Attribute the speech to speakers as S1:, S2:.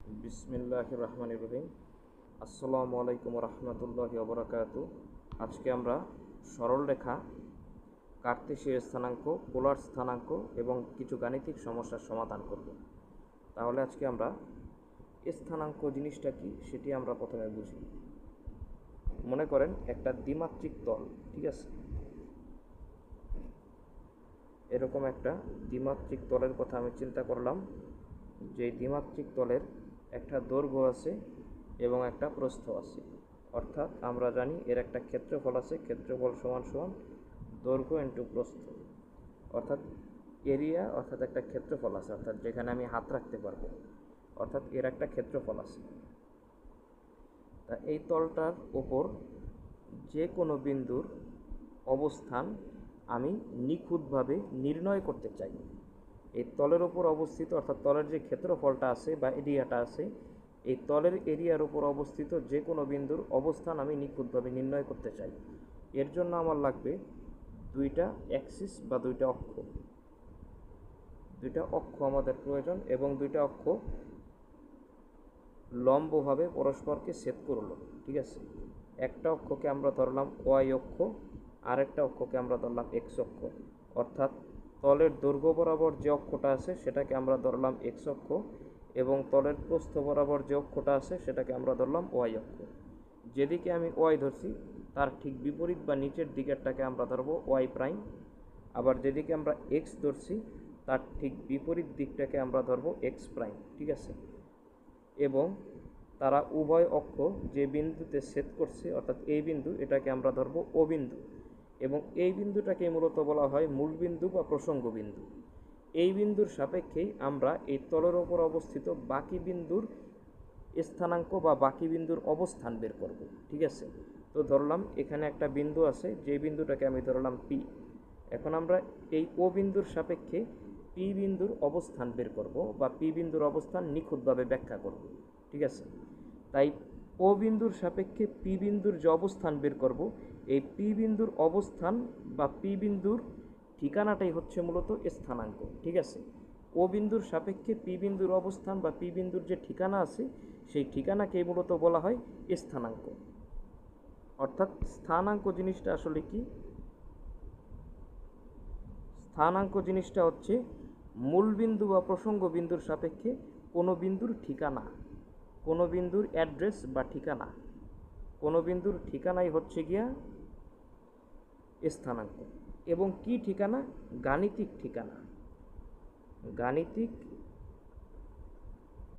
S1: বিসমিল্লাহির রহমানির রহিম। আসসালামু আলাইকুম রহমতুল্লাহি ওবরাকাতু। আজকে আমরা সরল রেখা, কার্তেশীয় স্থানাঙ্ক, পোলার স্থানাঙ্ক এবং কিছু গাণিতিক সমস্যার সমাধান করব। তাহলে আজকে আমরা স্থানাঙ্ক জিনিসটা কি সেটি আমরা প্রথমে বুঝি। মনে করেন একটা দ্বিমাত্রিক তল, ঠিক আছে? এরকম একটা দ্বিমাত্রিক তলের কথা আমি চিন্তা করলাম, যে দ্বিমাত্রিক তলের একটা দৈর্ঘ্য আছে এবং একটা প্রস্থ আছে। অর্থাৎ আমরা জানি এর একটা ক্ষেত্রফল আছে, ক্ষেত্রফল সমান সমান দৈর্ঘ্য ইন্টু প্রস্থ। অর্থাৎ এরিয়া অর্থাৎ একটা ক্ষেত্রফল আছে, অর্থাৎ যেখানে আমি হাত রাখতে পারবো, অর্থাৎ এর একটা ক্ষেত্রফল আছে। তা এই তলটার ওপর যে কোনো বিন্দুর অবস্থান আমি নিখুঁতভাবে নির্ণয় করতে চাই। এই তলের ওপর অবস্থিত অর্থাৎ তলের যে ক্ষেত্রফলটা আছে বা এরিয়াটা আছে, এই তলের এরিয়ার উপর অবস্থিত যে কোনো বিন্দুর অবস্থান আমি নিখুঁতভাবে নির্ণয় করতে চাই। এর জন্য আমার লাগবে দুইটা অ্যাক্সিস বা দুইটা অক্ষ আমাদের প্রয়োজন, এবং দুইটা অক্ষ লম্বভাবে পরস্পরকে ছেদ করলো, ঠিক আছে? একটা অক্ষকে আমরা ধরলাম ওয়াই অক্ষ, আরেকটা অক্ষকে আমরা ধরলাম এক্স অক্ষ। অর্থাৎ তলের দৈর্ঘ্য বরাবর যে অক্ষটা আছে সেটাকে আমরা ধরলাম এক্স অক্ষ, এবং তলের প্রস্থ বরাবর যে অক্ষটা আছে সেটাকে আমরা ধরলাম ওয়াই অক্ষ। যেদিকে আমি ওয়াই ধরছি তার ঠিক বিপরীত বা নিচের দিকেরটাকে আমরা ধরবো ওয়াই প্রাইম, আবার যেদিকে আমরা এক্স ধরছি তার ঠিক বিপরীত দিকটাকে আমরা ধরবো এক্স প্রাইম, ঠিক আছে? এবং তারা উভয় অক্ষ যে বিন্দুতে ছেদ করছে অর্থাৎ এই বিন্দু, এটাকে আমরা ধরবো ও বিন্দু, এবং এই বিন্দুটাকে মূলত বলা হয় মূল বিন্দু বা প্রসঙ্গ বিন্দু। এই বিন্দুর সাপেক্ষেই আমরা এই তলের ওপর অবস্থিত বাকি বিন্দুর স্থানাঙ্ক বা বাকি বিন্দুর অবস্থান বের করব, ঠিক আছে? তো ধরলাম এখানে একটা বিন্দু আছে, যে বিন্দুটাকে আমি ধরলাম পি। এখন আমরা এই ও বিন্দুর সাপেক্ষে পি বিন্দুর অবস্থান বের করব বা পি বিন্দুর অবস্থান নিখুঁতভাবে ব্যাখ্যা করব, ঠিক আছে? তাই ও বিন্দুর সাপেক্ষে পি বিন্দুর যে অবস্থান বের করব, এই পি বিন্দুর অবস্থান বা পি বিন্দুর ঠিকানাটাই হচ্ছে মূলত স্থানাঙ্ক, ঠিক আছে? ও বিন্দুর সাপেক্ষে পি বিন্দুর অবস্থান বা পি বিন্দুর যে ঠিকানা আছে সেই ঠিকানাকেই মূলত বলা হয় স্থানাঙ্ক। অর্থাৎ স্থানাঙ্ক জিনিসটা আসলে কি? স্থানাঙ্ক জিনিসটা হচ্ছে মূল বিন্দু বা প্রসঙ্গ বিন্দুর সাপেক্ষে কোনো বিন্দুর ঠিকানা, কোনো বিন্দুর অ্যাড্রেস বা ঠিকানা, কোনো বিন্দুর ঠিকানাই হচ্ছে গিয়া স্থানাঙ্ক। এবং কি ঠিকানা? গাণিতিক ঠিকানা। গাণিতিক